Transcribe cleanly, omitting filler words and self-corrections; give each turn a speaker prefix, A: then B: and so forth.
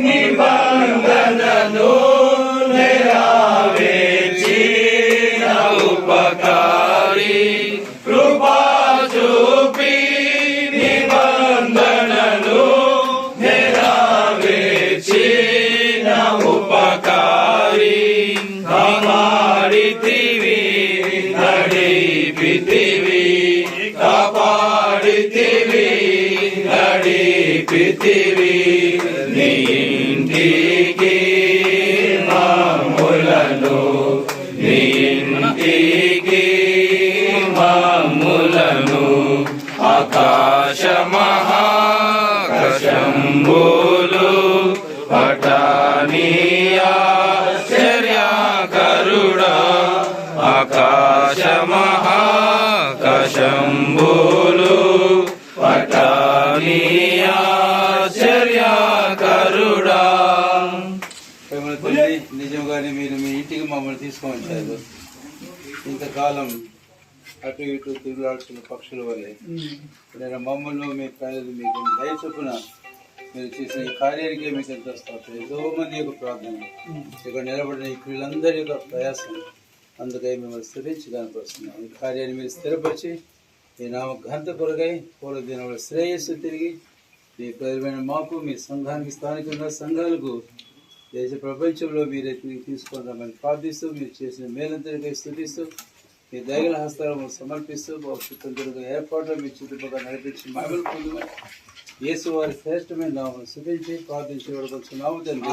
A: నిబంధనను నెరవేర్చిన ఉపకారి కృపా చూపి నిబంధనను నెరవేర్చిన ఉపకారి కాపాడితివి నడిపితివి కాపాడితివి నడిపితివి నీ ఇంటికి మమ్ములను నీ ఇంటికి మమ్ములను ఆకాశ మహాకాశంబులు పఠనీయా ఆశ్చర్యకరుడా ఆకాశ మహాకాశంబులు పఠనీయా ఆశ్చర్యకరుడా.
B: నిజంగానే మీరు మీ ఇంటికి మమ్మల్ని తీసుకొచ్చారు. ఇంతకాలం అటు ఇటు తిరుగులాడుతున్న పక్షుల వల్లే నేను మమ్మల్ని మీ ప్రజలు మీకు దయ చొప్పున మీరు చేసిన ఈ కార్యానికే మీకు ఎంత వస్తారు. ఎంతో మంది యొక్క ప్రార్థన ఇక్కడ నిలబడిన ఈ వీళ్ళందరి యొక్క ప్రయాసం అందుకై మిమ్మల్ని స్థిరించి దానికొస్తున్నాం. ఈ కార్యాన్ని మీరు స్థిరపరిచి మీ నామ ఘనత కొరకై పూర్వ దినంలో శ్రేయస్సు తిరిగి మీ ప్రజలమైన మాకు మీ సంఘానికి స్థానికంగా సంఘాలకు దేశ ప్రపంచంలో మీరే తిరిగి తీసుకుంటామని ప్రార్థిస్తూ మీరు చేసిన మేలంతరికై స్థుతిస్తూ మీ దైగల హస్తాలను సమర్పిస్తూ భవిష్యత్తు ఏర్పాట్లు మీ చుట్టుపక్కల నడిపించి మహిళలు పొందమని యేసు వారి శ్రేష్టమైన నామను స్థుతించి ప్రార్థించి వరకొచ్చున్నాము తండ్రి.